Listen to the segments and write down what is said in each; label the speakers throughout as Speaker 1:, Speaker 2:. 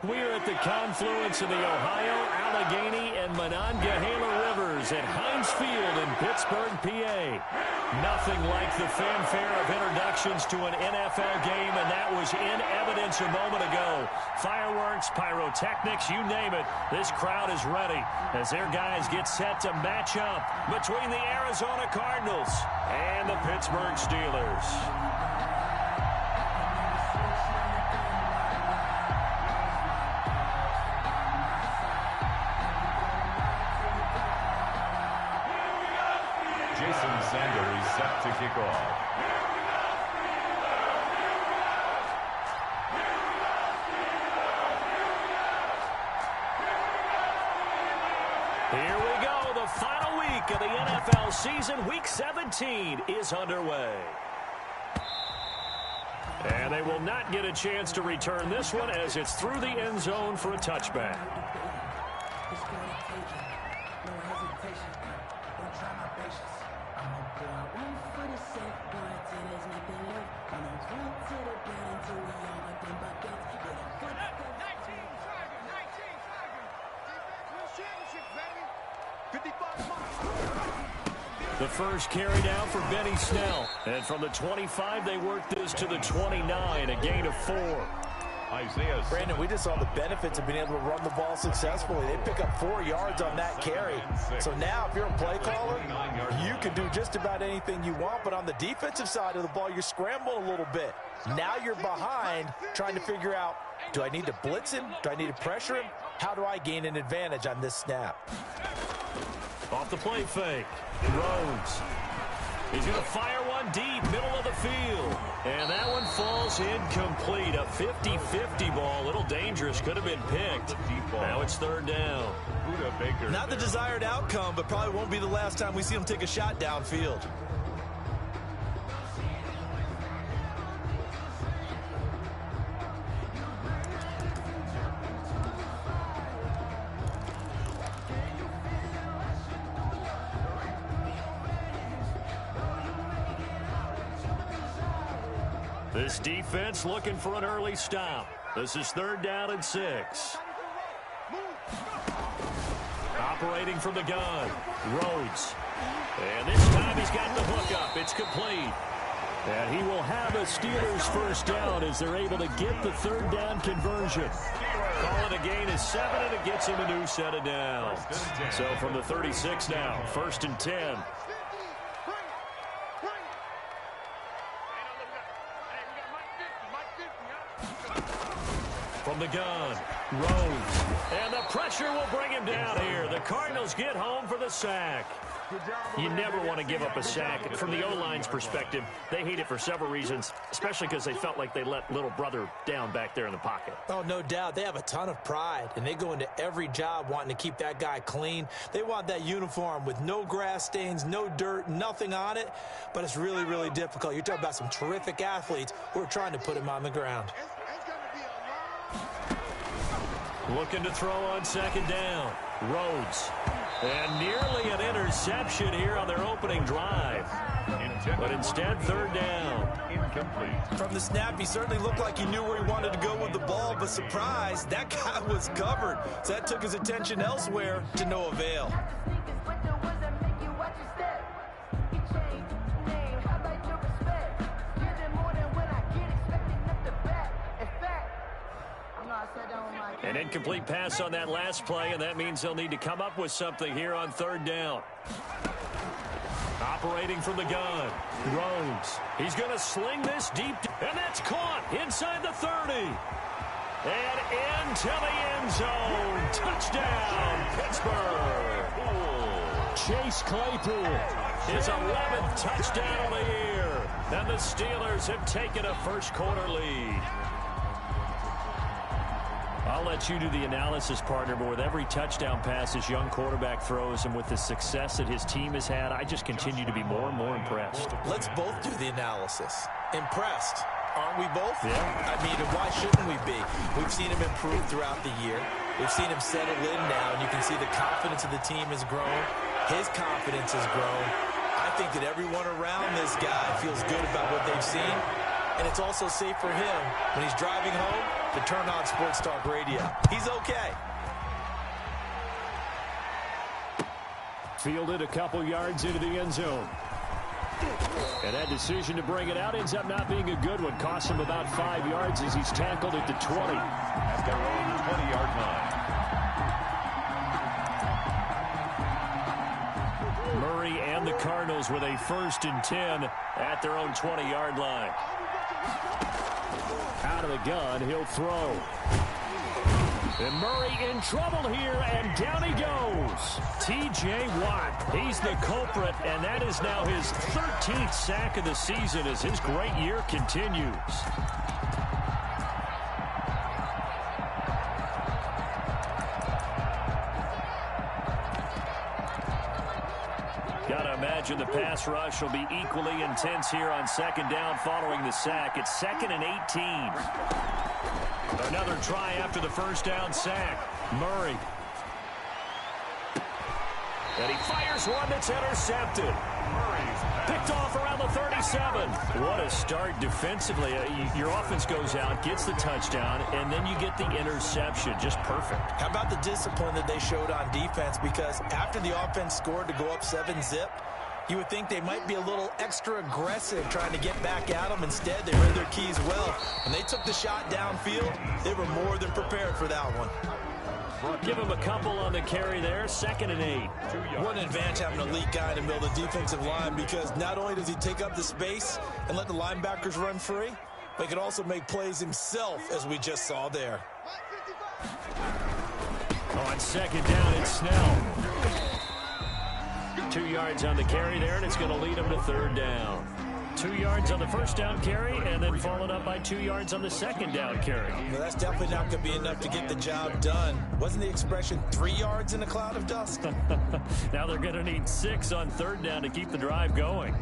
Speaker 1: We're at the confluence of the Ohio, Allegheny, and Monongahela Rivers at Heinz Field in Pittsburgh, PA. Nothing like the fanfare of introductions to an NFL game, and that was in evidence a moment ago. Fireworks, pyrotechnics, you name it. This crowd is ready as their guys get set to match up between the Arizona Cardinals and the Pittsburgh Steelers.
Speaker 2: Set to kick off.
Speaker 1: Here we go. The final week of the NFL season. Week 17 is underway. And they will not get a chance to return this one as it's through the end zone for a touchback. The first carry down for Benny Snell. And from the 25, they work this to the 29, a gain of 4.
Speaker 3: Brandon, we just saw the benefits of being able to run the ball successfully. They pick up 4 yards on that carry. So now, if you're a play caller, you can do just about anything you want. But on the defensive side of the ball, you're scrambling a little bit. Now you're behind trying to figure out, do I need to blitz him? Do I need to pressure him? How do I gain an advantage on this snap?
Speaker 1: Off the play fake. Rhodes. He's going to fire one deep, middle of the field. And that one falls incomplete. A 50-50 ball. A little dangerous. Could have been picked. Now it's third down.
Speaker 3: Not the desired outcome, but probably won't be the last time we see him take a shot downfield.
Speaker 1: This defense looking for an early stop. This is third down and 6. Operating from the gun. Rhodes. And this time he's got the hook up. It's complete. And he will have a Steelers first down as they're able to get the third down conversion. Call it a gain of 7, and it gets him a new set of downs. So from the 36 now, first and 10. From the gun, Rhodes. And the pressure will bring him down here. The Cardinals get home for the sack. You never want to give up a sack. From the O-line's perspective, they hate it for several reasons, especially because they felt like they let little brother down back there in the pocket.
Speaker 3: Oh, no doubt. They have a ton of pride, and they go into every job wanting to keep that guy clean. They want that uniform with no grass stains, no dirt, nothing on it, but it's really, really difficult. You're talking about some terrific athletes who are trying to put him on the ground.
Speaker 1: Looking to throw on second down. Rhodes. And nearly an interception here on their opening drive. But instead, third down.
Speaker 2: Incomplete.
Speaker 3: From the snap, he certainly looked like he knew where he wanted to go with the ball, but surprise, that guy was covered. So that took his attention elsewhere to no avail.
Speaker 1: An incomplete pass on that last play, and that means they'll need to come up with something here on third down. Operating from the gun, Rhodes. He's going to sling this deep, and that's caught inside the 30. And into the end zone. Touchdown, Pittsburgh. Chase Claypool, his 11th touchdown of the year. And the Steelers have taken a first-quarter lead. I'll let you do the analysis, partner, but with every touchdown pass this young quarterback throws and with the success that his team has had, I just continue to be more and more impressed.
Speaker 3: Let's both do the analysis. Impressed. Aren't we both?
Speaker 1: Yeah.
Speaker 3: I mean, why shouldn't we be? We've seen him improve throughout the year. We've seen him settle in now, and you can see the confidence of the team has grown. His confidence has grown. I think that everyone around this guy feels good about what they've seen, and it's also safe for him. When he's driving home, to turn on Sports Talk Radio. He's okay.
Speaker 1: Fielded a couple yards into the end zone. And that decision to bring it out ends up not being a good one. Costs him about 5 yards as he's tackled at the 20.
Speaker 2: At their own 20-yard line.
Speaker 1: Murray and the Cardinals with a 1st and 10 at their own 20-yard line. Out of the gun, he'll throw. And Murray in trouble here, and down he goes. T.J. Watt, he's the culprit, and that is now his 13th sack of the season as his great year continues. Got to imagine the pass rush will be equally intense here on 2nd down following the sack. It's 2nd and 18. Another try after the 1st down sack. Murray. And he fires one that's intercepted. Picked off around the 37. What a start defensively. Your offense goes out, gets the touchdown, and then you get the interception. Just perfect.
Speaker 3: How about the discipline that they showed on defense? Because after the offense scored to go up 7-zip, you would think they might be a little extra aggressive trying to get back at them. Instead, they read their keys well. When they took the shot downfield, they were more than prepared for that one.
Speaker 1: Give him a couple on the carry there. 2nd and 8.
Speaker 3: What an advantage having an elite guy in the middle of the defensive line, because not only does he take up the space and let the linebackers run free, but he can also make plays himself, as we just saw there.
Speaker 1: On 2nd down, it's Snell. 2 yards on the carry there, and it's going to lead him to 3rd down. 2 yards on the 1st down carry, and then followed up by 2 yards on the 2nd down carry.
Speaker 3: Well, that's definitely not going to be enough to get the job done. Wasn't the expression 3 yards in a cloud of dust?
Speaker 1: Now they're going to need 6 on 3rd down to keep the drive going.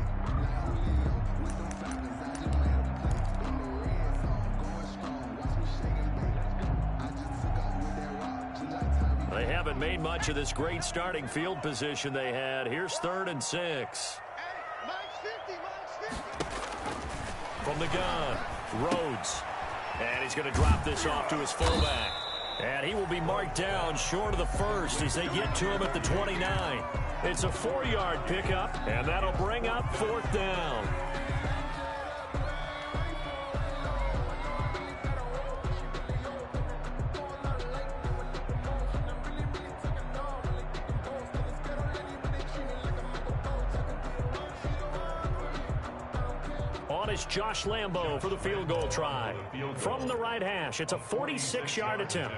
Speaker 1: They haven't made much of this great starting field position they had. Here's 3rd and 6. From the gun, Rhodes. And he's going to drop this off to his fullback. And he will be marked down short of the 1st as they get to him at the 29. It's a 4-yard pickup, and that'll bring up 4th down. Is Josh Lambo for the field goal try. From the right hash, it's a 46-yard attempt.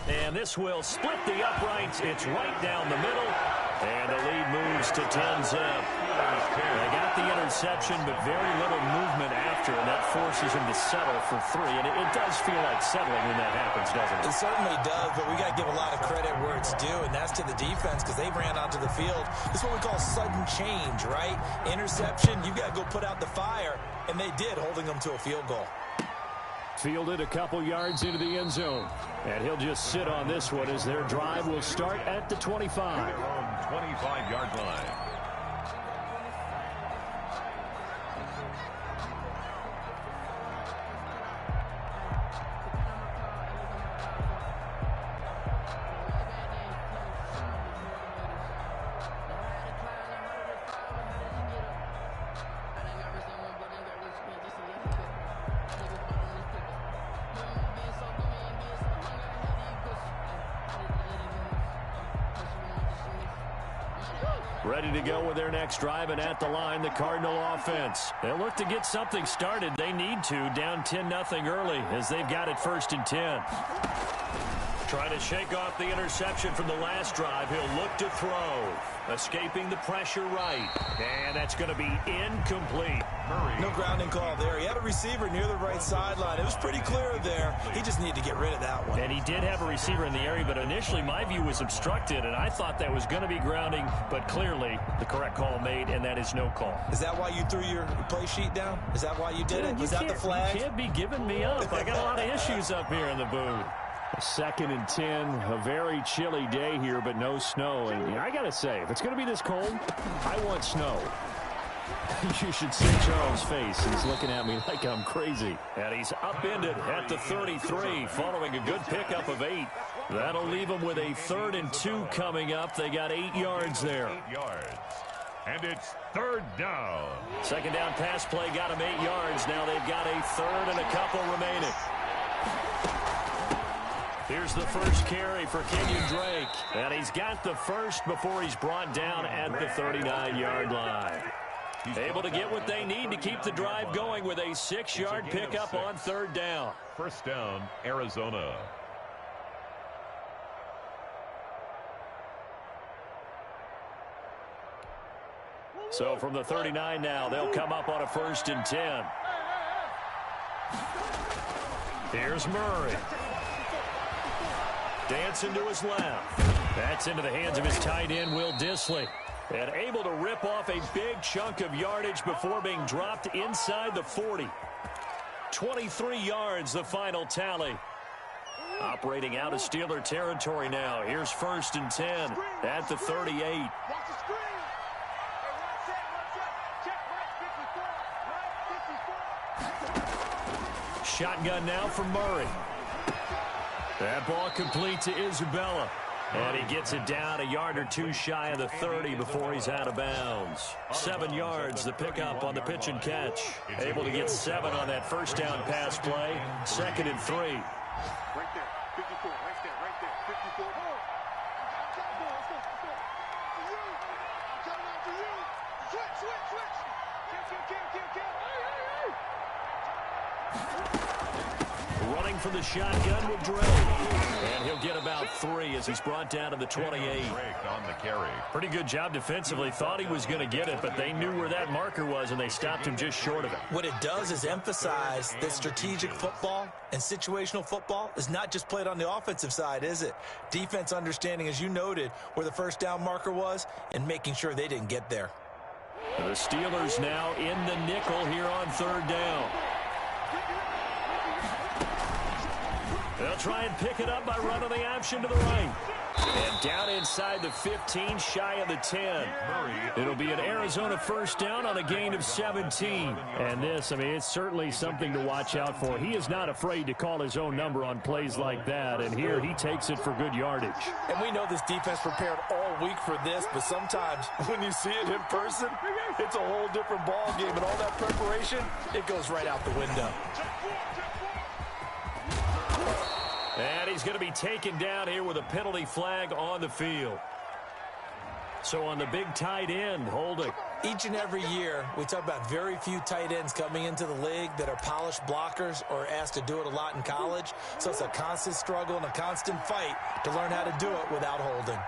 Speaker 1: And this will split the uprights. It's right down the middle. And the lead moves to 10-zip. They got the interception, but very little movement after, and that forces him to settle for 3. And it does feel like settling when that happens, doesn't it?
Speaker 3: It certainly does, but we got to give a lot of credit where it's due, and that's to the defense, because they ran onto the field. This is what we call sudden change, right? Interception, you got to go put out the fire, and they did, holding them to a field goal.
Speaker 1: Fielded a couple yards into the end zone. And he'll just sit on this one as their drive will start at the 25.
Speaker 2: 25-yard line.
Speaker 1: Ready to go with their next drive, and at the line, the Cardinal offense. They'll look to get something started. They need to, down 10-0 early, as they've got it 1st and 10. Trying to shake off the interception from the last drive. He'll look to throw. Escaping the pressure right. And that's going to be incomplete.
Speaker 3: No grounding call there. He had a receiver near the right sideline. It was pretty clear there. He just needed to get rid of that one.
Speaker 1: And he did have a receiver in the area, but initially my view was obstructed, and I thought that was going to be grounding, but clearly the correct call made, and that is no call.
Speaker 3: Is that why you threw your play sheet down? Is that why you did it? Was that the flag?
Speaker 1: You can't be giving me up. I got a lot of issues up here in the booth. 2nd and 10, a very chilly day here, but no snow. And I got to say, if it's going to be this cold, I want snow. You should see Charles' face. He's looking at me like I'm crazy. And he's upended at the 33 following a good pickup of 8. That'll leave them with a 3rd and 2 coming up. They got 8 yards there.
Speaker 2: 8 yards. And it's 3rd down.
Speaker 1: Second down pass play got them 8 yards. Now they've got a 3rd and a couple remaining. Here's the first carry for Kenyon Drake. And he's got the first before he's brought down at the 39-yard line. Able to get what they need to keep the drive going with a 6-yard pickup on 3rd down.
Speaker 2: First down, Arizona.
Speaker 1: So from the 39 now, they'll come up on a 1st and 10. Here's Murray. Dancing to his left. That's into the hands of his tight end, Will Dissly. And able to rip off a big chunk of yardage before being dropped inside the 40. 23 yards, the final tally. Operating out of Steeler territory now. Here's 1st and 10 at the 38. Shotgun now for Murray. That ball complete to Isabella. And he gets it down a yard or 2 shy of the 30 before he's out of bounds. 7 yards, the pickup on the pitch and catch. Able to get 7 on that first down pass play. 2nd and 3.
Speaker 4: Right there, 54, right there, 54. Let's go. I'm coming after you. Switch. Kill.
Speaker 1: Running from the shotgun with Drake. And he'll get about 3 as he's brought down to the 28.
Speaker 2: On the carry.
Speaker 1: Pretty good job defensively. Thought he was going to get it, but they knew where that marker was, and they stopped him just short of it.
Speaker 3: What it does is emphasize that strategic football and situational football is not just played on the offensive side, is it? Defense understanding, as you noted, where the first down marker was and making sure they didn't get there.
Speaker 1: The Steelers now in the nickel here on 3rd down. They'll try and pick it up by running the option to the right. And down inside the 15, shy of the 10. It'll be an Arizona first down on a gain of 17. And this, it's certainly something to watch out for. He is not afraid to call his own number on plays like that. And here he takes it for good yardage.
Speaker 3: And we know this defense prepared all week for this, but sometimes when you see it in person, it's a whole different ball game. And all that preparation, it goes right out the window.
Speaker 1: And he's going to be taken down here with a penalty flag on the field. So on the big tight end, holding.
Speaker 3: Each and every year, we talk about very few tight ends coming into the league that are polished blockers or asked to do it a lot in college. So it's a constant struggle and a constant fight to learn how to do it without holding.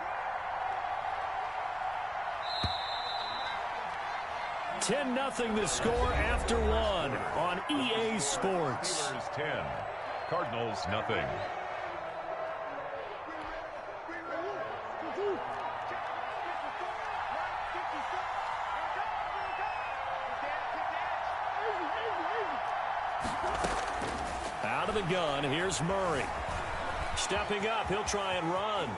Speaker 1: 10-0 the score after 1 on EA Sports.
Speaker 2: Steelers 10, Cardinals nothing.
Speaker 1: Out of the gun, here's Murray. Stepping up, he'll try and run.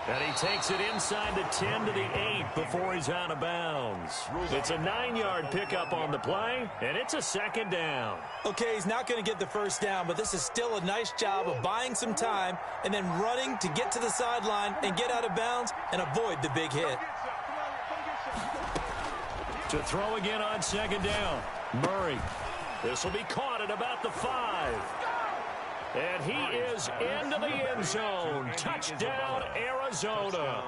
Speaker 1: And he takes it inside the 10 to the 8 before he's out of bounds. It's a 9-yard pickup on the play, and it's a 2nd down.
Speaker 3: Okay, he's not going to get the first down, but this is still a nice job of buying some time and then running to get to the sideline and get out of bounds and avoid the big hit.
Speaker 1: To throw again on 2nd down. Murray. This will be caught at about the 5. And he is into the end zone. Touchdown, Arizona.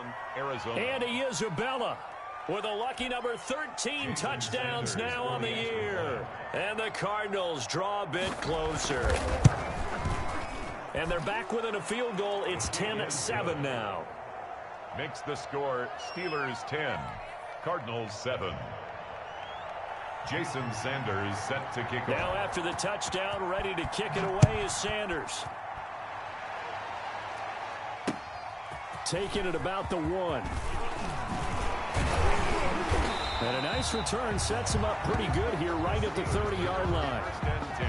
Speaker 1: Andy Isabella with a lucky number 13 touchdowns now on the year. And the Cardinals draw a bit closer. And they're back within a field goal. It's 10-7 now.
Speaker 2: Makes the score Steelers 10, Cardinals 7. Jason Sanders set to kick off.
Speaker 1: Now after the touchdown, ready to kick it away is Sanders. Taking it about the 1. And a nice return sets him up pretty good here right at the 30-yard line.
Speaker 2: 1st and 10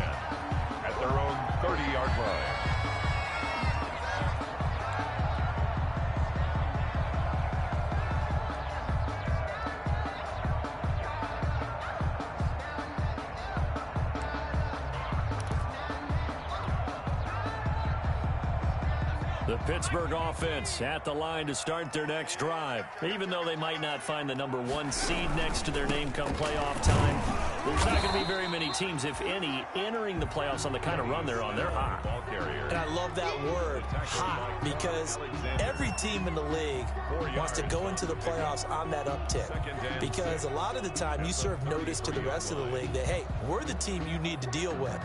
Speaker 2: at their own 30-yard line.
Speaker 1: The Pittsburgh offense at the line to start their next drive. Even though they might not find the #1 seed next to their name come playoff time, there's not going to be very many teams, if any, entering the playoffs on the kind of run they're on. They're hot.
Speaker 3: And I love that word, hot, because every team in the league wants to go into the playoffs on that uptick. Because a lot of the time you serve notice to the rest of the league that, hey, we're the team you need to deal with.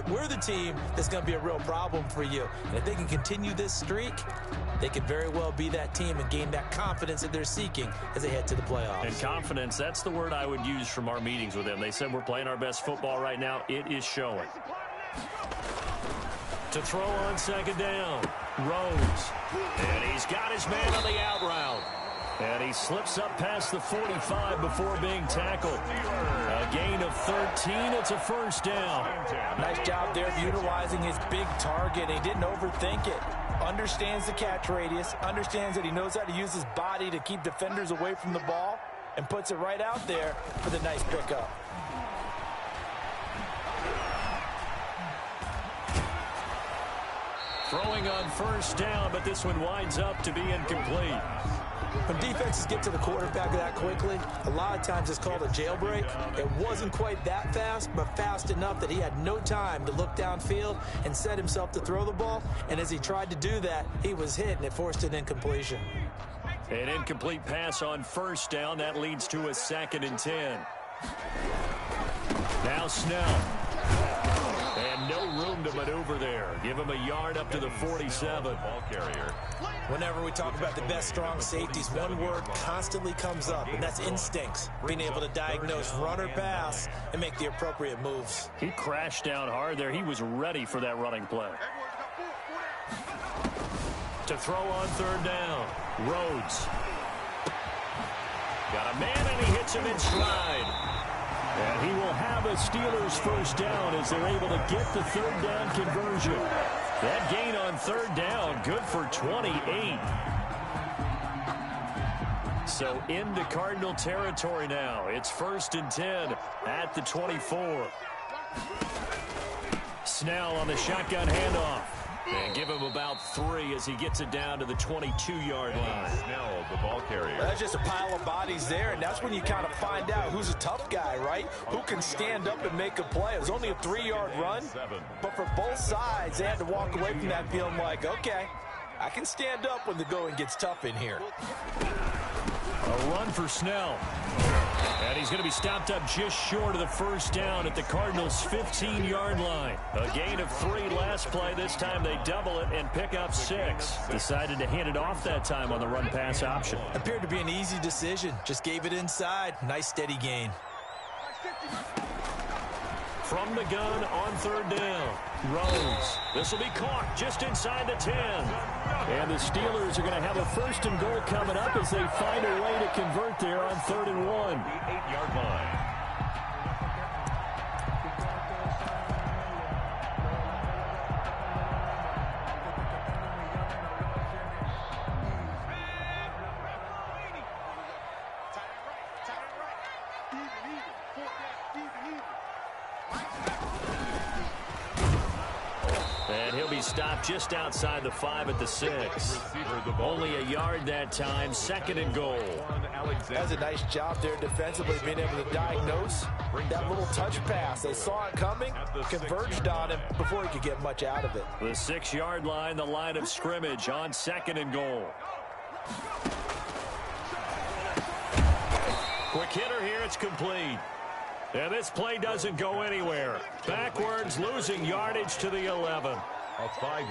Speaker 3: We're the team that's going to be a real problem for you. And if they can continue this streak, they could very well be that team and gain that confidence that they're seeking as they head to the playoffs.
Speaker 1: And confidence, that's the word I would use from our meetings with them. They said we're playing our best football right now. It is showing. To throw on second down, Rose. And he's got his man on the out route. And he slips up past the 45 before being tackled. A gain of 13. It's a first down.
Speaker 3: Nice job there of utilizing his big target. He didn't overthink it. Understands the catch radius. Understands that he knows how to use his body to keep defenders away from the ball. And puts it right out there for the nice pickup.
Speaker 1: Throwing on first down, but this one winds up to be incomplete.
Speaker 3: When defenses get to the quarterback that quickly, a lot of times it's called a jailbreak. It wasn't quite that fast, but fast enough that he had no time to look downfield and set himself to throw the ball. And as he tried to do that, he was hit, and it forced an incompletion.
Speaker 1: An incomplete pass on first down. That leads to a 2nd and 10. Now Snell. And no room to maneuver there. Give him a yard up to the 47.
Speaker 2: Ball carrier.
Speaker 3: Whenever we talk about the best strong safeties, one word constantly comes up, and that's instincts. Being able to diagnose run or pass and make the appropriate moves.
Speaker 1: He crashed down hard there. He was ready for that running play. To throw on third down, Rhodes. Got a man, and he hits him in stride. And he will have a Steelers first down as they're able to get the third down conversion. That gain on third down, good for 28. So into Cardinal territory now. It's 1st and 10 at the 24. Snell on the shotgun handoff. And give him about 3 as he gets it down to the 22-yard line.
Speaker 2: Snell, the ball carrier.
Speaker 3: That's just a pile of bodies there, and that's when you kind of find out who's a tough guy, right? Who can stand up and make a play. It was only a 3-yard run, but for both sides, they had to walk away from that feeling like, okay, I can stand up when the going gets tough in here.
Speaker 1: A run for Snell. And he's going to be stopped up just short of the first down at the Cardinals' 15-yard line. A gain of 3 last play. This time they double it and pick up 6. Decided to hand it off that time on the run-pass option.
Speaker 3: Appeared to be an easy decision. Just gave it inside. Nice steady gain.
Speaker 1: From the gun on third down, Rose. This will be caught just inside the 10. And the Steelers are going to have a 1st and goal coming up as they find a way to convert there on 3rd and 1.
Speaker 2: The 8-yard line.
Speaker 1: And he'll be stopped just outside the 5 at the 6. Only a yard that time, 2nd and goal.
Speaker 3: That's a nice job there defensively, being able to diagnose that little touch pass. They saw it coming, converged on him before he could get much out of it.
Speaker 1: The 6-yard line, the line of scrimmage on 2nd and goal. Quick hitter here, it's complete. And this play doesn't go anywhere. Backwards, losing yardage to the 11.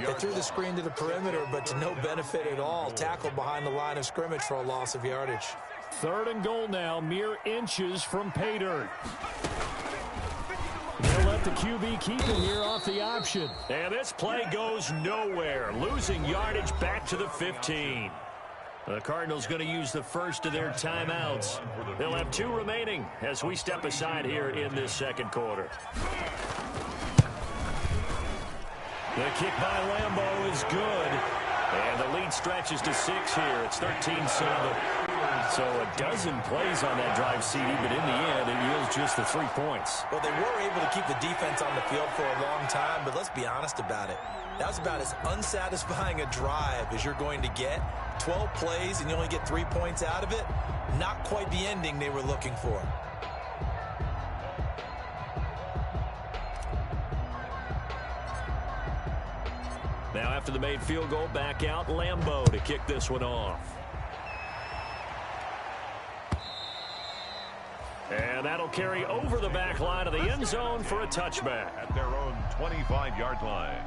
Speaker 3: They threw the screen to the perimeter, but to no benefit at all. Tackled behind the line of scrimmage for a loss of yardage.
Speaker 1: 3rd and goal now, mere inches from pay dirt. They'll let the QB keep it here off the option. And this play goes nowhere. Losing yardage back to the 15. The Cardinals going to use the first of their timeouts. They'll have 2 remaining as we step aside here in this 2nd quarter. The kick by Lambeau is good. And the lead stretches to 6 here. It's 13-7. So a dozen plays on that drive, CD, but in the end, it yields just the 3 points.
Speaker 3: Well, they were able to keep the defense on the field for a long time, but let's be honest about it. That was about as unsatisfying a drive as you're going to get. 12 plays and you only get 3 points out of it. Not quite the ending they were looking for.
Speaker 1: Now after the made field goal, back out Lambeau to kick this one off. And that'll carry over the back line of the end zone for a touchback.
Speaker 2: At their own 25-yard line.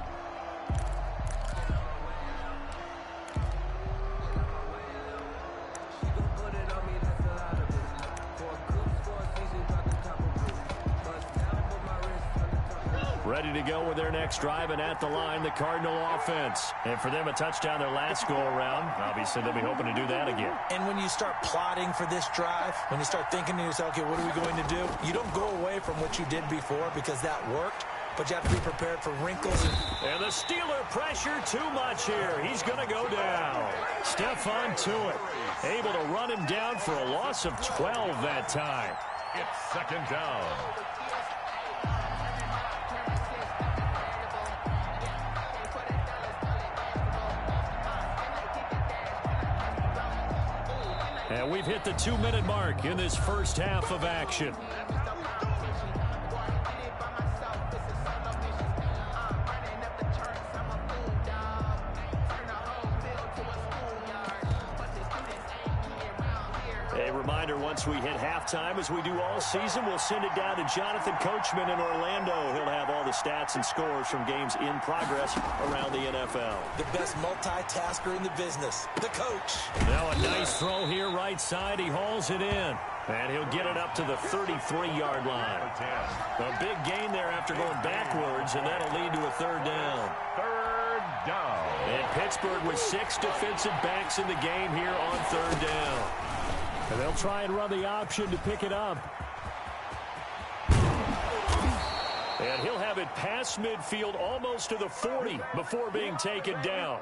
Speaker 1: Ready to go with their next drive, and at the line, the Cardinal offense. And for them, a touchdown their last go-around. Obviously, they'll be hoping to do that again.
Speaker 3: And when you start plotting for this drive, when you start thinking to yourself, okay, what are we going to do? You don't go away from what you did before because that worked, but you have to be prepared for wrinkles.
Speaker 1: And the Steeler pressure too much here. He's going to go down. Stephon Tuitt able to run him down for a loss of 12 that time.
Speaker 2: It's second down.
Speaker 1: And we've hit the 2-minute mark in this first half of action. A reminder, once we hit halftime, as we do all season, we'll send it down to Jonathan Coachman in Orlando. He'll have all the stats and scores from games in progress around the NFL.
Speaker 3: The best multitasker in the business, the coach.
Speaker 1: Now a nice throw here right side. He hauls it in. And he'll get it up to the 33-yard line. A big gain there after going backwards, and that'll lead to a third down.
Speaker 2: Third down.
Speaker 1: And Pittsburgh with 6 defensive backs in the game here on third down. And they'll try and run the option to pick it up. And he'll have it past midfield almost to the 40 before being taken down.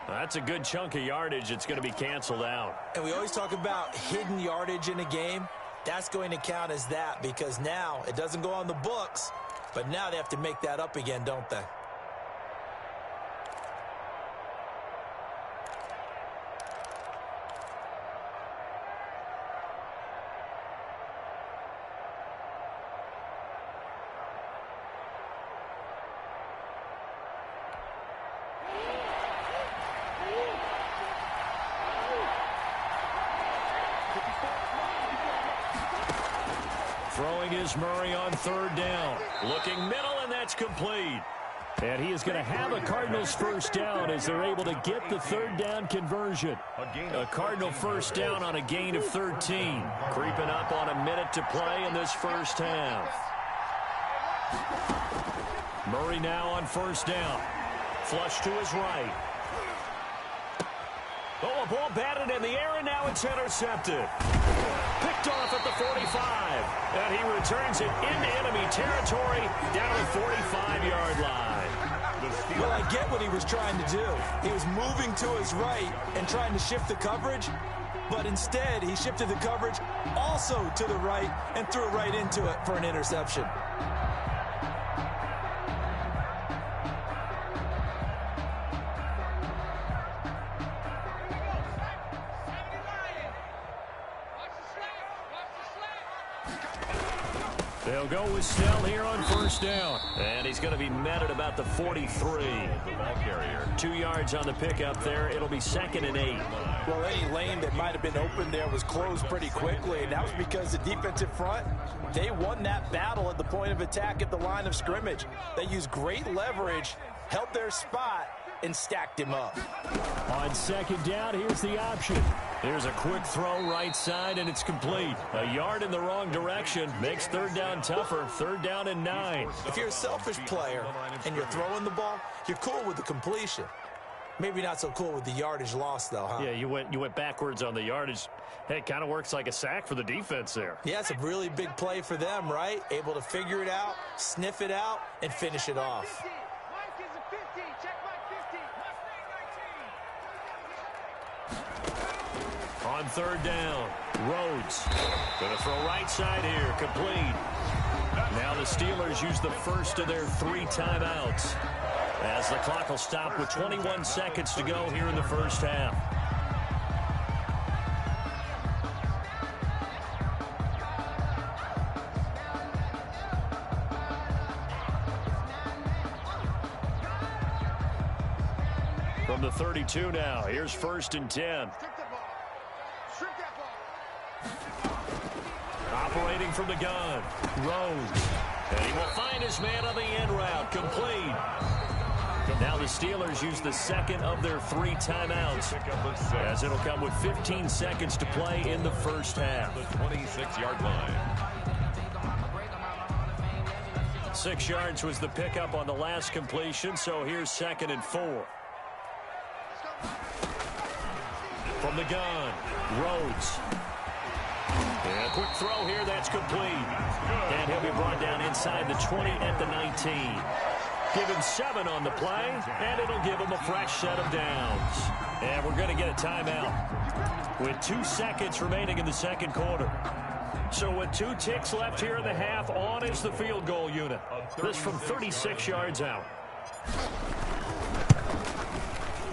Speaker 1: That's a good chunk of yardage. It's going to be canceled out.
Speaker 3: And we always talk about hidden yardage in a game. That's going to count as that because now it doesn't go on the books, but now they have to make that up again, don't they?
Speaker 1: Throwing is Murray on third down. Looking middle, and that's complete. And he is going to have a Cardinals first down as they're able to get the third down conversion. A Cardinal first down on a gain of 13. Creeping up on a minute to play in this first half. Murray now on first down. Flush to his right. Oh, a ball batted in the air, and now it's intercepted. Picked off at the 45. And he returns it into enemy territory down the 45-yard line.
Speaker 3: Well, I get what he was trying to do. He was moving to his right and trying to shift the coverage, but instead he shifted the coverage also to the right and threw it right into it for an interception.
Speaker 1: They'll go with Snell here on first down. And he's going to be met at about the 43.
Speaker 2: The ball carrier.
Speaker 1: 2 yards on the pickup there. It'll be 2nd and 8.
Speaker 3: Well, any lane that might have been open there was closed pretty quickly, and that was because the defensive front, they won that battle at the point of attack at the line of scrimmage. They used great leverage, held their spot, and stacked him up.
Speaker 1: On second down, here's the option. Here's a quick throw right side, and it's complete. A yard in the wrong direction makes third down tougher. 3rd down and 9.
Speaker 3: If you're a selfish player and you're throwing the ball, you're cool with the completion. Maybe not so cool with the yardage loss, though, huh?
Speaker 1: Yeah, you went backwards on the yardage. Hey, it kind of works like a sack for the defense there.
Speaker 3: Yeah, it's a really big play for them, right? Able to figure it out, sniff it out, and finish it off.
Speaker 4: Mike is a 50. Check Mike
Speaker 1: On third down, Rhodes. Going to throw right side here, complete. Now the Steelers use the first of their 3 timeouts, as the clock will stop with 21 seconds to go here in the first half. From the 32 now, here's 1st and 10. Operating from the gun, Rhodes. And he will find his man on the end route, complete. Now the Steelers use the second of their 3 timeouts, as it'll come with 15 seconds to play in the first half.
Speaker 2: The 26-yard line.
Speaker 1: 6 yards was the pickup on the last completion, so here's 2nd and 4. From the gun, Rhodes. And a quick throw here, that's complete. And he'll be brought down inside the 20 at the 19. Give him 7 on the play, and it'll give him a fresh set of downs. And we're going to get a timeout with 2 seconds remaining in the second quarter. So with 2 ticks left here in the half, on is the field goal unit. This from 36 yards out.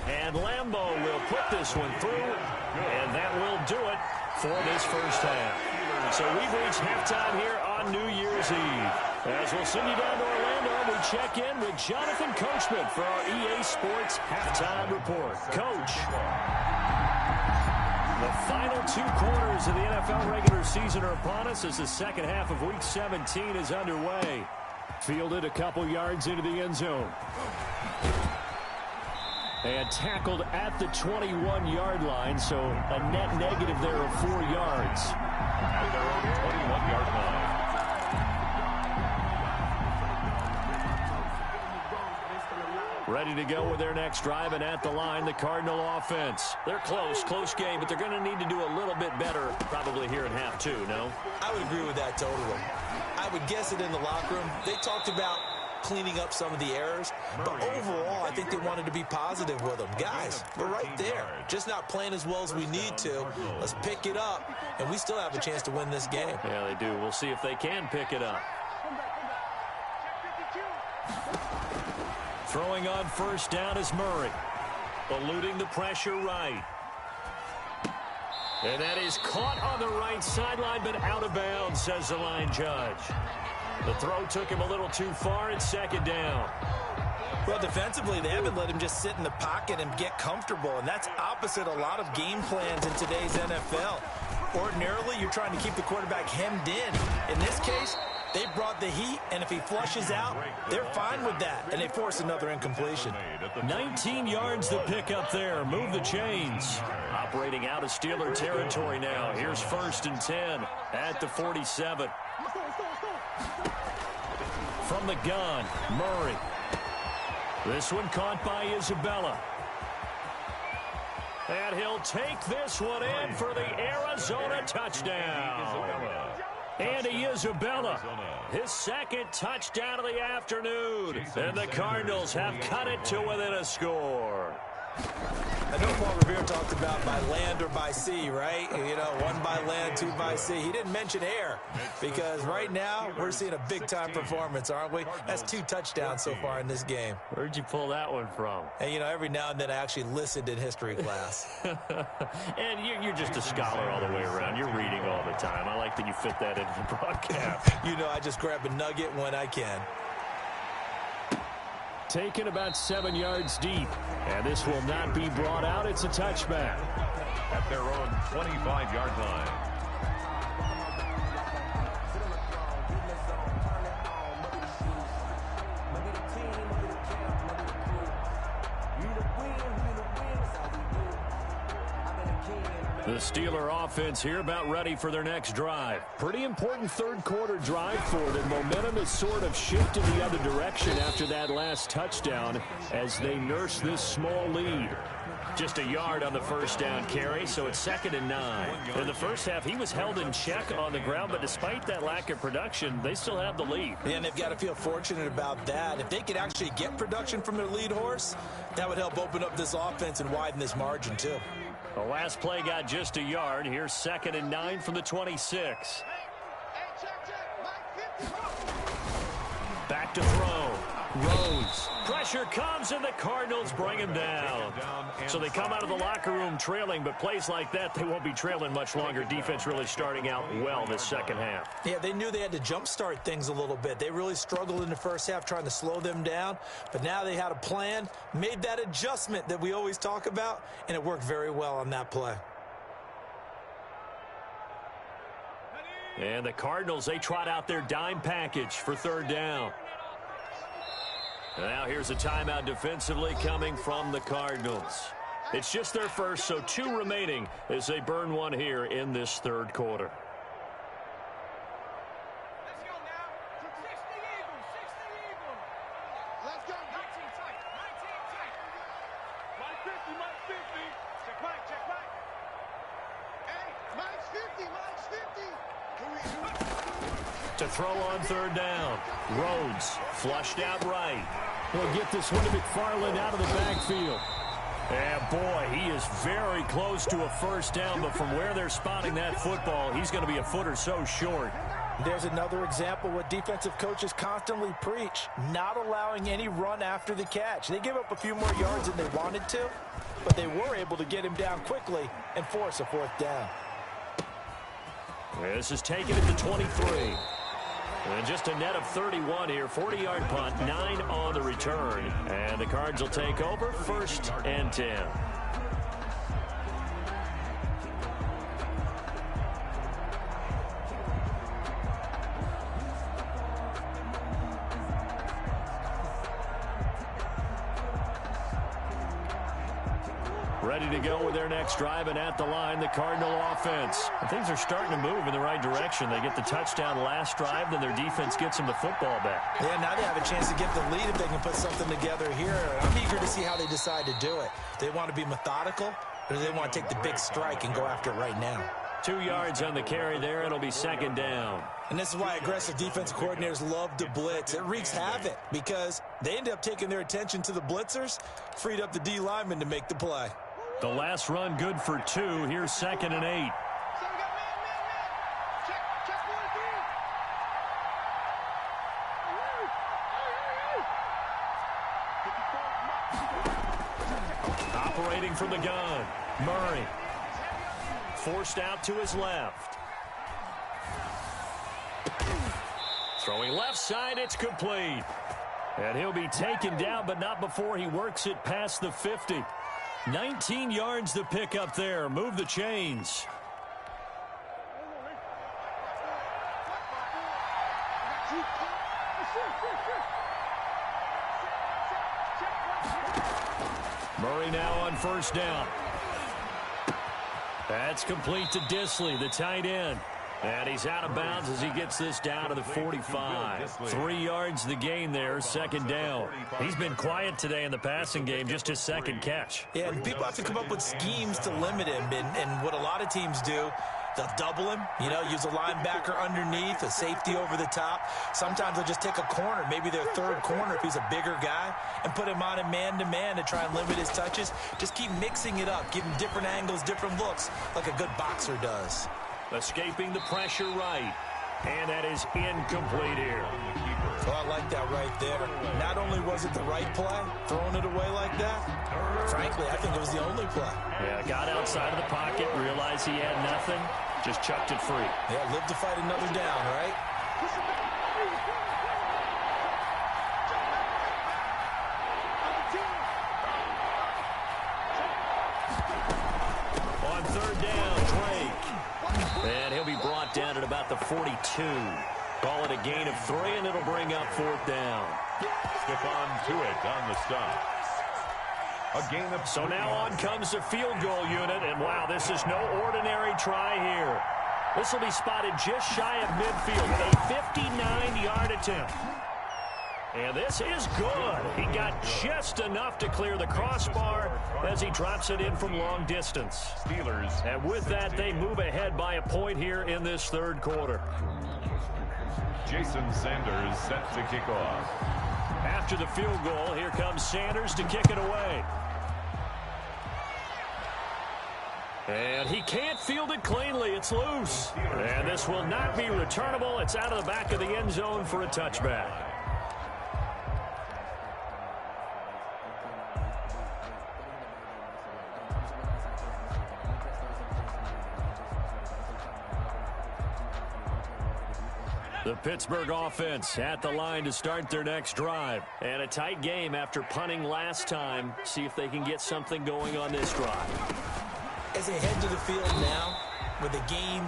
Speaker 1: And Lambeau will put this one through, and that will do it for this first half. So we've reached halftime here on New Year's Eve. As we'll send you down to Orlando, we check in with Jonathan Coachman for our EA Sports Halftime Report. Coach. The final 2 quarters of the NFL regular season are upon us as the second half of Week 17 is underway. Fielded a couple yards into the end zone. And tackled at the 21-yard line, so a net negative there of 4 yards.
Speaker 2: At their own 21-yard line.
Speaker 1: Ready to go with their next drive, and at the line, the Cardinal offense. They're close game, but they're going to need to do a little bit better probably here in half 2, no?
Speaker 3: I would agree with that totally. I would guess it in the locker room. They talked about cleaning up some of the errors, but overall I think they wanted to be positive with them. Guys, we're right there, just not playing as well as we need to. Let's pick it up, and we still have a chance to win this game.
Speaker 1: Yeah, they do. We'll see if they can pick it up. Throwing on first down is Murray, eluding the pressure right. And that is caught on the right sideline, but out of bounds, says the line judge. The throw took him a little too far. It's 2nd down.
Speaker 3: Well, defensively, they haven't let him just sit in the pocket and get comfortable, and that's opposite a lot of game plans in today's NFL. Ordinarily, you're trying to keep the quarterback hemmed in. In this case, they brought the heat, and if he flushes out, they're fine with that, and they force another incompletion.
Speaker 1: 19 yards to pick up there. Move the chains. Operating out of Steeler territory now. Here's 1st and 10 at the 47. From the gun, Murray. This one caught by Isabella. And he'll take this one in for the Arizona touchdown. Andy Isabella, his 2nd touchdown of the afternoon. And the Cardinals have cut it to within a score.
Speaker 3: I know Paul Revere talked about by land or by sea, right? You know, 1 by land, 2 by sea. He didn't mention air because right now we're seeing a big-time performance, aren't we? That's 2 touchdowns so far in this game.
Speaker 1: Where'd you pull that one from?
Speaker 3: And, you know, every now and then I actually listened in history class.
Speaker 1: And you're just a scholar all the way around. You're reading all the time. I like that you fit that into the broadcast.
Speaker 3: You know, I just grab a nugget when I can.
Speaker 1: Taken about 7 yards deep. And this will not be brought out. It's a touchback.
Speaker 2: At their own 25-yard line.
Speaker 1: The Steeler offense here about ready for their next drive. Pretty important third quarter drive for them. Momentum has sort of shifted the other direction after that last touchdown as they nurse this small lead. Just a yard on the first down carry, so it's 2nd and 9. In the first half, he was held in check on the ground, but despite that lack of production, they still have the lead.
Speaker 3: Yeah, and they've got to feel fortunate about that. If they could actually get production from their lead horse, that would help open up this offense and widen this margin, too.
Speaker 1: The last play got just a yard. Here's 2nd and 9 from the 26. Back to throw. Rhodes. Pressure comes, and the Cardinals bring him down. So they come out of the locker room trailing, but plays like that, they won't be trailing much longer. Defense really starting out well this second half.
Speaker 3: Yeah, they knew they had to jumpstart things a little bit. They really struggled in the first half trying to slow them down, but now they had a plan, made that adjustment that we always talk about, and it worked very well on that play.
Speaker 1: And the Cardinals, they trot out their dime package for 3rd down. Now here's a timeout defensively coming from the Cardinals. It's just their first, so 2 remaining as they burn one here in this 3rd quarter.
Speaker 4: Let's go now. 60 Eagles, 60 Eagles. Let's go. 19 tight, 19 tight. Mike 50, Mike 50. Check Mike, check Mike. Hey, Mike's 50, Mike's 50.
Speaker 1: To throw on 3rd down. Rhodes flushed out right. He'll get this one to McFarland out of the backfield. And boy, he is very close to a 1st down, but from where they're spotting that football, he's going to be a foot or so short.
Speaker 3: There's another example what defensive coaches constantly preach, not allowing any run after the catch. They gave up a few more yards than they wanted to, but they were able to get him down quickly and force a 4th down.
Speaker 1: This is taken at the 23. And just a net of 31 here. 40-yard punt, 9 on the return. And the Cards will take over 1st and 10. Ready to go with their next drive, and at the line, the Cardinal offense. And things are starting to move in the right direction. They get the touchdown last drive, then their defense gets them the football back.
Speaker 3: Yeah, now they have a chance to get the lead if they can put something together here. I'm eager to see how they decide to do it. They want to be methodical, or do they want to take the big strike and go after it right now?
Speaker 1: 2 yards on the carry there. It'll be 2nd down.
Speaker 3: And this is why aggressive defensive coordinators love to blitz. It wreaks havoc because they end up taking their attention to the blitzers, freed up the D lineman to make the play.
Speaker 1: The last run good for 2. Here's 2nd and 8.
Speaker 4: So we got man. Check 1 3.
Speaker 1: Operating from the gun. Murray. Forced out to his left. Throwing left side, it's complete. And he'll be taken down, but not before he works it past the 50. 19 yards to pick up there. Move the chains. Murray now on 1st down. That's complete to Disley, the tight end. And he's out of bounds as he gets this down to the 45. 3 yards the gain there, 2nd down. He's been quiet today in the passing game, just his 2nd catch.
Speaker 3: Yeah, and people have to come up with schemes to limit him. And what a lot of teams do, they'll double him, use a linebacker underneath, a safety over the top. Sometimes they'll just take a corner, maybe their 3rd corner if he's a bigger guy, and put him on a man-to-man to try and limit his touches. Just keep mixing it up, give him different angles, different looks, like a good boxer does.
Speaker 1: Escaping the pressure right. And that is incomplete here.
Speaker 3: Well, I like that right there. Not only was it the right play, throwing it away like that, frankly, I think it was the only play.
Speaker 1: Yeah, got outside of the pocket, realized he had nothing, just chucked it free.
Speaker 3: Yeah, live to fight another down, right?
Speaker 1: On 3rd down, Drake. And he'll be brought down at about the 42. Call it a gain of 3, and it'll bring up 4th down.
Speaker 2: Skip on to it on the stop. A gain of 3.
Speaker 1: So now on comes the field goal unit, and wow, this is no ordinary try here. This will be spotted just shy of midfield, a 59-yard attempt. And this is good. He got just enough to clear the crossbar as he drops it in from long distance.
Speaker 2: Steelers.
Speaker 1: And with that, they move ahead by a point here in this 3rd quarter.
Speaker 2: Jason Sanders set to kick off.
Speaker 1: After the field goal, here comes Sanders to kick it away. And he can't field it cleanly. It's loose. And this will not be returnable. It's out of the back of the end zone for a touchback. The Pittsburgh offense at the line to start their next drive. And a tight game after punting last time. See if they can get something going on this drive.
Speaker 3: As they head to the field now, with the game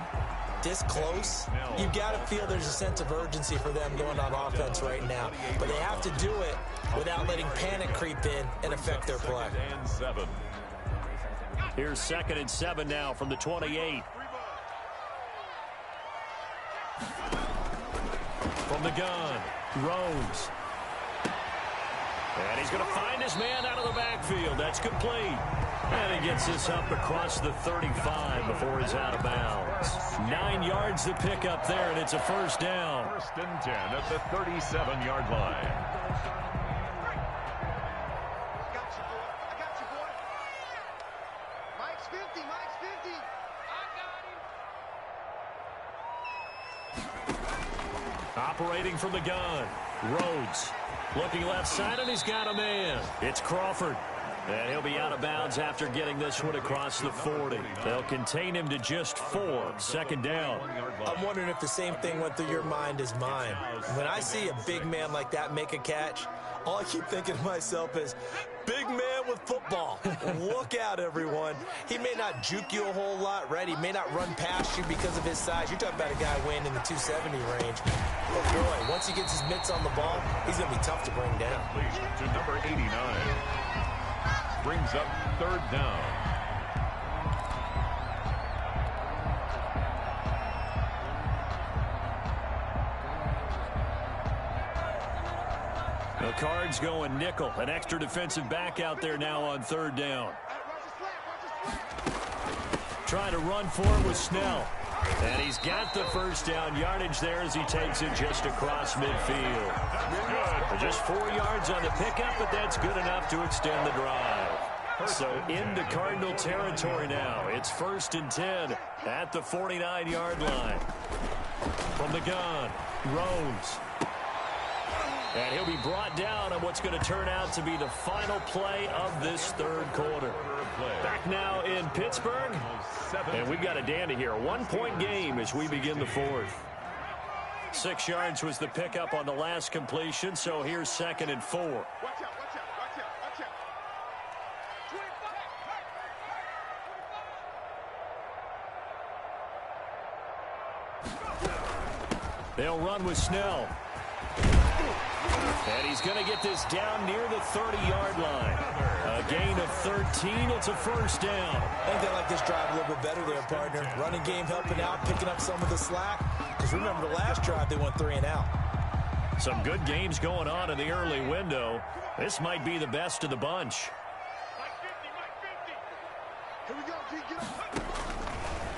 Speaker 3: this close, you've got to feel there's a sense of urgency for them going on offense right now. But they have to do it without letting panic creep in and affect their play.
Speaker 1: Here's 2nd and 7 now from the 28. From the gun, Rose. And he's going to find his man out of the backfield. That's complete. And he gets this up across the 35 before he's out of bounds. 9 yards to pick up there, and it's a first down.
Speaker 2: 1st and 10 at the 37-yard line.
Speaker 4: I got you, boy. Mike's 50, Mike's 50. I got him.
Speaker 1: Operating from the gun, Rhodes. Looking left side, and he's got a man. It's Crawford. And he'll be out of bounds after getting this one across the 40. They'll contain him to just 4. 2nd down.
Speaker 3: I'm wondering if the same thing went through your mind as mine. When I see a big man like that make a catch, all I keep thinking to myself is, big man with football. Look out, everyone. He may not juke you a whole lot, right? He may not run past you because of his size. You're talking about a guy weighing in the 270 range. But boy, once he gets his mitts on the ball, he's going to be tough to bring down.
Speaker 2: To number 89. Brings up 3rd down.
Speaker 1: The Cards going nickel. An extra defensive back out there now on 3rd down. Trying to run for it with Snell. And he's got the first down yardage there as he takes it just across midfield. Just 4 yards on the pickup, but that's good enough to extend the drive. So into Cardinal territory now. It's 1st and 10 at the 49-yard line. From the gun, Rose. And he'll be brought down on what's going to turn out to be the final play of this 3rd quarter. Back now in Pittsburgh. And we've got a dandy here. A 1-point game as we begin the 4th. 6 yards was the pickup on the last completion, so here's 2nd and 4.
Speaker 4: Watch out, watch out, watch out, watch out.
Speaker 1: 25. They'll run with Snell. And he's going to get this down near the 30-yard line. A gain of 13. It's a first down.
Speaker 3: I think they like this drive a little bit better there, partner. Running game helping out, picking up some of the slack. Because remember, the last drive they went 3 and out.
Speaker 1: Some good games going on in the early window. This might be the best of the bunch.
Speaker 4: Here we go, G, get up.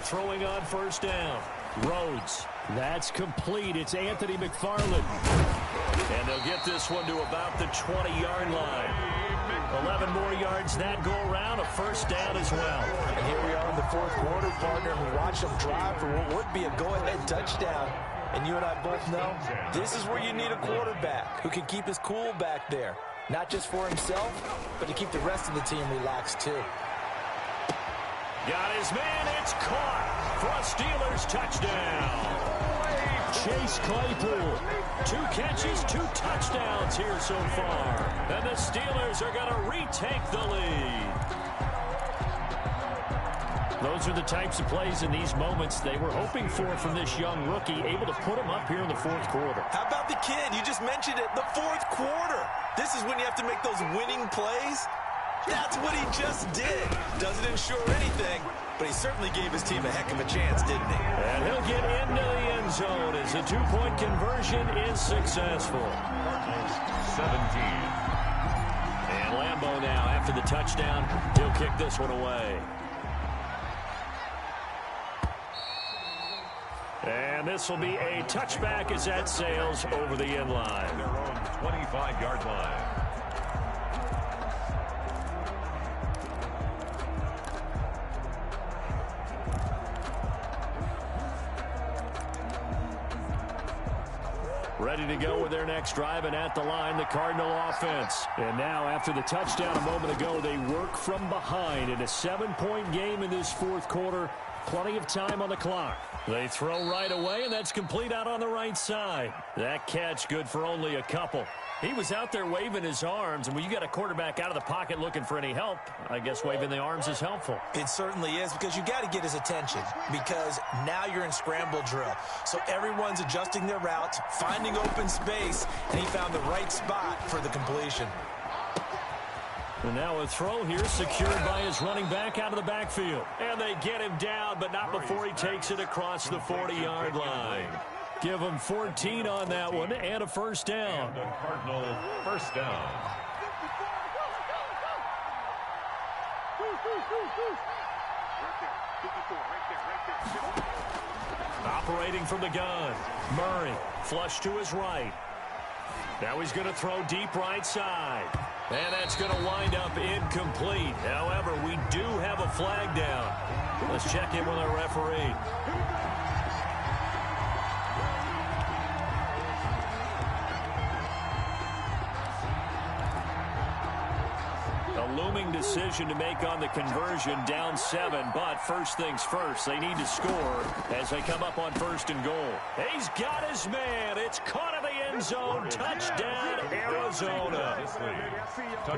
Speaker 1: Throwing on first down. Rhodes. That's complete. It's Anthony McFarland. And they'll get this one to about the 20-yard line. 11 more yards that go around. A first down as well.
Speaker 3: And here we are in the 4th quarter, partner. And we watch them drive for what would be a go-ahead touchdown. And you and I both know this is where you need a quarterback who can keep his cool back there. Not just for himself, but to keep the rest of the team relaxed too.
Speaker 1: Got his man. It's caught for a Steelers touchdown. Chase Claypool. 2 catches, 2 touchdowns here so far. And the Steelers are going to retake the lead. Those are the types of plays in these moments they were hoping for from this young rookie, able to put him up here in the 4th quarter.
Speaker 3: How about the kid? You just mentioned it, the 4th quarter. This is when you have to make those winning plays. That's what he just did. Doesn't ensure anything, but he certainly gave his team a heck of a chance, didn't he?
Speaker 1: And he'll get into the end zone as the 2-point conversion is successful.
Speaker 2: 17.
Speaker 1: And Lambeau now, after the touchdown, he'll kick this one away. And this will be a touchback as that sails over the end line.
Speaker 2: Their own 25-yard line.
Speaker 1: Ready to go with their next drive, and at the line, the Cardinal offense. And now, after the touchdown a moment ago, they work from behind in a 7-point game in this fourth quarter. Plenty of time on the clock. They throw right away, and that's complete out on the right side. That catch good for only a couple. He was out there waving his arms, and when you got a quarterback out of the pocket looking for any help, I guess waving the arms is helpful.
Speaker 3: It certainly is, because you got to get his attention, because now you're in scramble drill. So everyone's adjusting their routes, finding open space, and he found the right spot for the completion.
Speaker 1: And now a throw here secured by his running back out of the backfield. And they get him down, but not before he takes it across the 40-yard line. Give him 14 on that one and a first down.
Speaker 2: And a Cardinal first down.
Speaker 1: Operating from the gun. Murray, flush to his right. Now he's going to throw deep right side. And that's going to wind up incomplete. However, we do have a flag down. Let's check in with our referee. A looming decision to make on the conversion, down 7, but first things first, they need to score as they come up on 1st and goal. He's got his man. It's caught in the end zone. Touchdown, Arizona.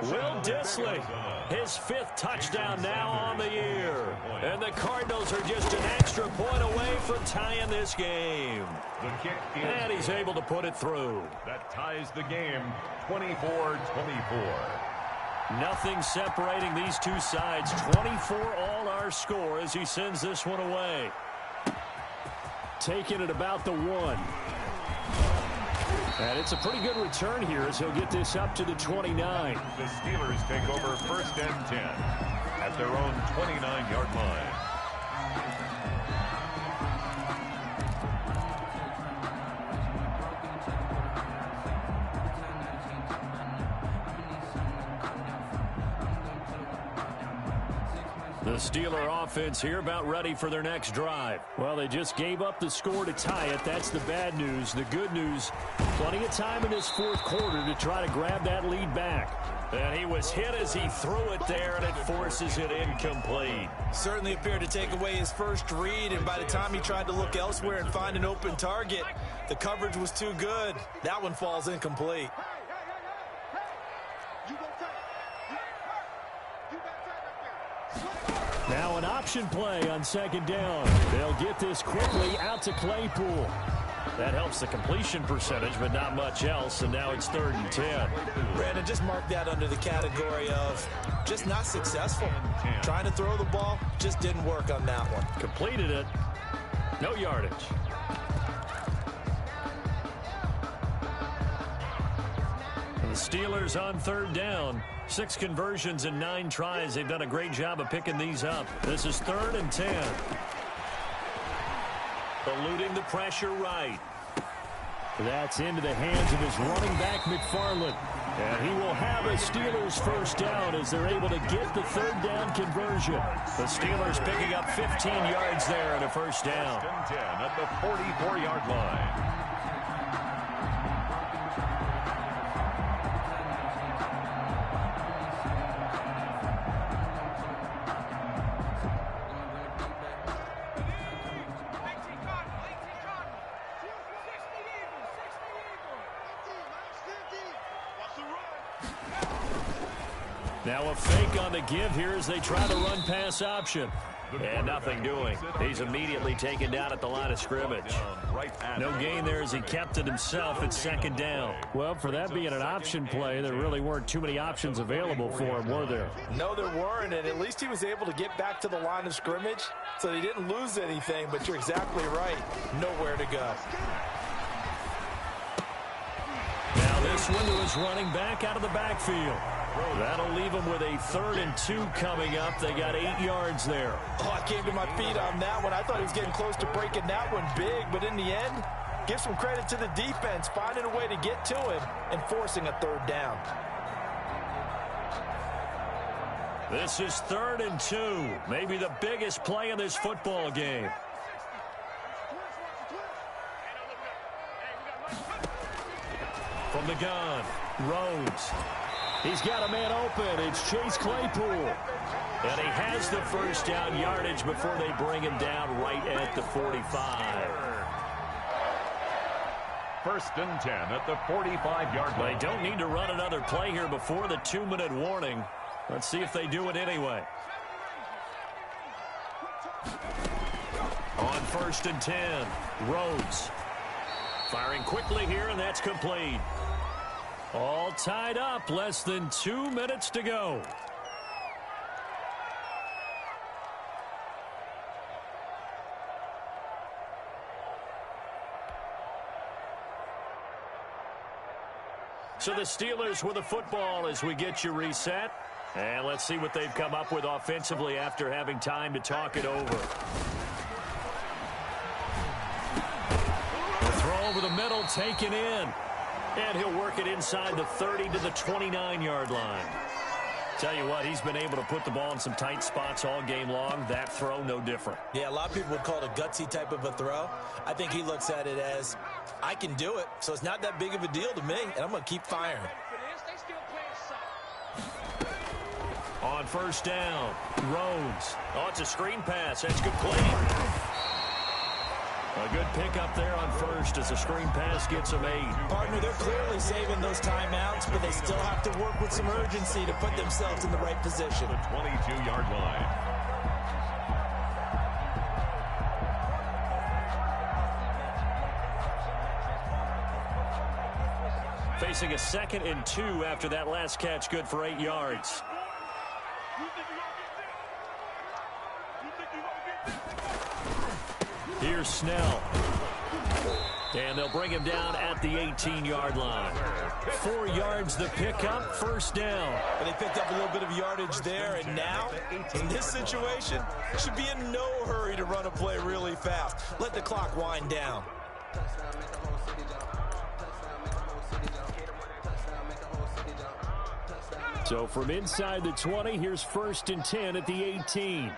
Speaker 1: Will Dissly, his 5th touchdown now on the year. And the Cardinals are just an extra point away from tying this game.
Speaker 2: The kick is
Speaker 1: And he's able to put it through.
Speaker 2: that ties the game 24-24.
Speaker 1: Nothing separating these two sides. 24 all our score as he sends this one away. Taking it about the 1. And it's a pretty good return here as he'll get this up to the 29.
Speaker 2: The Steelers take over 1st and 10 at their own 29-yard line.
Speaker 1: The Steeler offense here about ready for their next drive. Well, they just gave up the score to tie it. That's the bad news. The good news, plenty of time in this fourth quarter to try to grab that lead back. And he was hit as he threw it there, and it forces it incomplete.
Speaker 3: Certainly appeared to take away his first read, and by the time he tried to look elsewhere and find an open target, the coverage was too good. That one falls incomplete.
Speaker 1: Now an option play on 2nd down. They'll get this quickly out to Claypool. That helps the completion percentage, but not much else, and now it's 3rd and 10.
Speaker 3: Brandon, just mark that under the category of just not successful. Trying to throw the ball, just didn't work on that one.
Speaker 1: Completed it. No yardage. And the Steelers on 3rd down. 6 conversions and 9 tries. They've done a great job of picking these up. This is 3rd and 10. Eluding the pressure right. That's into the hands of his running back, McFarland. And he will have a Steelers first down as they're able to get the 3rd down conversion. The Steelers picking up 15 yards there and a first down.
Speaker 2: 1st and 10 at the 44-yard line.
Speaker 1: Now a fake on the give here as they try to run pass option. And nothing doing. He's immediately taken down at the line of scrimmage. No gain there as he kept it himself at 2nd down. Well, for that being an option play, there really weren't too many options available for him, were there?
Speaker 3: No, there weren't, and at least he was able to get back to the line of scrimmage, so he didn't lose anything, but you're exactly right. Nowhere to go.
Speaker 1: Now this one to his running back out of the backfield. That'll leave them with a 3rd and 2 coming up. They got 8 yards there.
Speaker 3: Oh, I came to my feet on that one. I thought he was getting close to breaking that one big, but in the end, give some credit to the defense, finding a way to get to him and forcing a 3rd down.
Speaker 1: This is 3rd and 2. Maybe the biggest play in this football game. From the gun, Rhodes. He's got a man open. It's Chase Claypool. And he has the first down yardage before they bring him down right at the 45.
Speaker 2: First and 10 at the 45-yard line.
Speaker 1: They don't need to run another play here before the 2-minute warning. Let's see if they do it anyway. On first and 10, Rhodes. Firing quickly here, and that's complete. All tied up, less than 2 minutes to go. So the Steelers with the football as we get you reset. And let's see what they've come up with offensively after having time to talk it over. The throw over the middle taken in. And he'll work it inside the 30 to the 29-yard line. Tell you what, he's been able to put the ball in some tight spots all game long. That throw, no different.
Speaker 3: Yeah, a lot of people would call it a gutsy type of a throw. I think he looks at it as, I can do it, so it's not that big of a deal to me, and I'm going to keep firing.
Speaker 1: On first down, Rhodes. Oh, it's a screen pass. That's good play. A good pickup there on first as the screen pass gets them 8.
Speaker 3: Partner, they're clearly saving those timeouts, but they still have to work with some urgency to put themselves in the right position.
Speaker 2: The 22-yard line.
Speaker 1: Facing a 2nd and 2 after that last catch, good for 8 yards. Here's Snell. And they'll bring him down at the 18-yard line. 4 yards the pickup, first down.
Speaker 3: And they picked up a little bit of yardage there, and now, in this situation, should be in no hurry to run a play really fast. Let the clock wind down.
Speaker 1: So from inside the 20, here's first and 10 at the 18.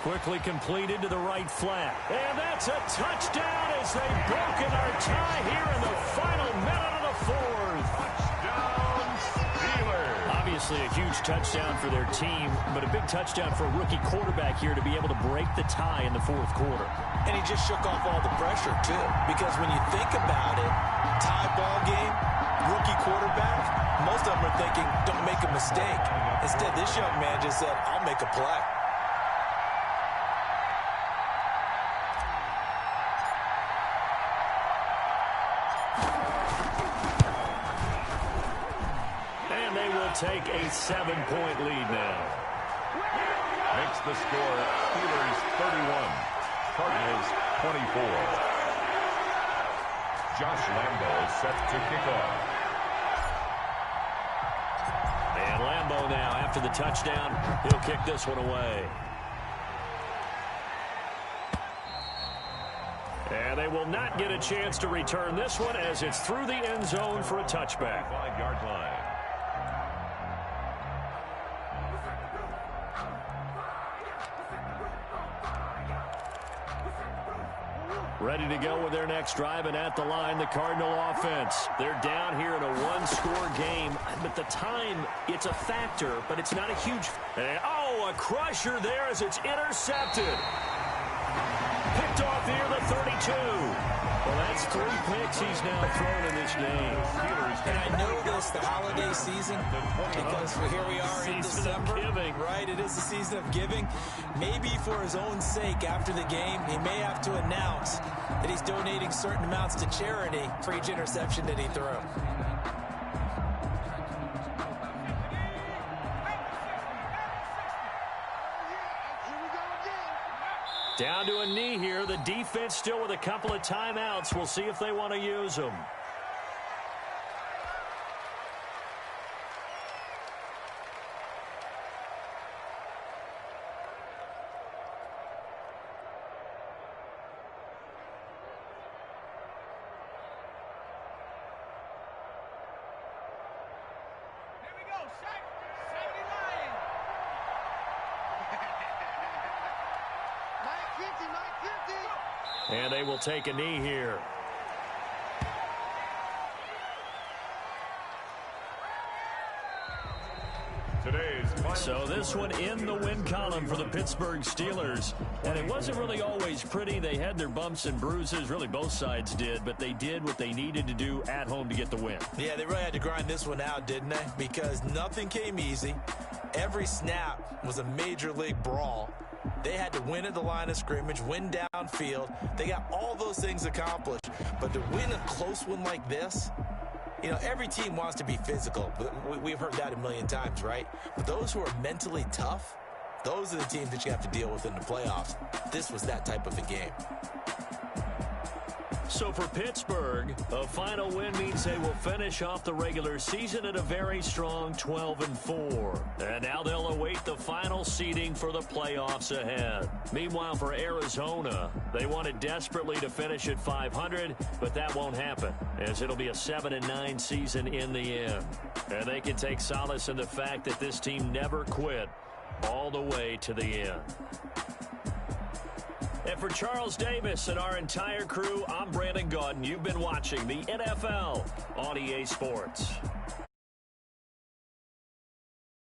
Speaker 1: Quickly completed to the right flat. And that's a touchdown as they've broken our tie here in the final minute of the 4th.
Speaker 2: Touchdown, Steelers.
Speaker 1: Obviously a huge touchdown for their team, but a big touchdown for a rookie quarterback here to be able to break the tie in the 4th quarter.
Speaker 3: And he just shook off all the pressure, too. Because when you think about it, tie ball game, rookie quarterback, most of them are thinking, don't make a mistake. Instead, this young man just said, I'll make a play.
Speaker 1: Take a 7-point lead now.
Speaker 2: Makes the score Steelers 31, Cardinals 24. Josh Lambo set to kick off.
Speaker 1: And Lambo now after the touchdown, he'll kick this one away. And they will not get a chance to return this one as it's through the end zone for a touchback.
Speaker 2: 5-yard line.
Speaker 1: Ready to go with their next drive, and at the line, the Cardinal offense. They're down here in a one-score game, but the time, it's a factor, but it's not a huge... And, oh, a crusher there as it's intercepted. Picked off here, the 32. Well, that's 3 picks he's now thrown in this game.
Speaker 3: And I know this, the holiday season, because here we are in December. Right, it is the season of giving. Maybe for his own sake, after the game, he may have to announce that he's donating certain amounts to charity for each interception that he threw.
Speaker 1: Down to a knee here. The defense still with a couple of timeouts. We'll see if they want to use them. And they will take a knee here. So this one in the win column for the Pittsburgh Steelers. And it wasn't really always pretty. They had their bumps and bruises. Really, both sides did. But they did what they needed to do at home to get the win.
Speaker 3: Yeah, they really had to grind this one out, didn't they? Because nothing came easy. Every snap was a major league brawl. They had to win at the line of scrimmage, win downfield. They got all those things accomplished. But to win a close one like this, you know, every team wants to be physical. We've heard that a million times, right? But those who are mentally tough, those are the teams that you have to deal with in the playoffs. This was that type of a game.
Speaker 1: So for Pittsburgh, a final win means they will finish off the regular season at a very strong 12-4. And now they'll await the final seeding for the playoffs ahead. Meanwhile, for Arizona, they wanted desperately to finish at 500, but that won't happen, as it'll be a 7-9 season in the end. And they can take solace in the fact that this team never quit all the way to the end. And for Charles Davis and our entire crew, I'm Brandon Gaudin. You've been watching the NFL on EA Sports.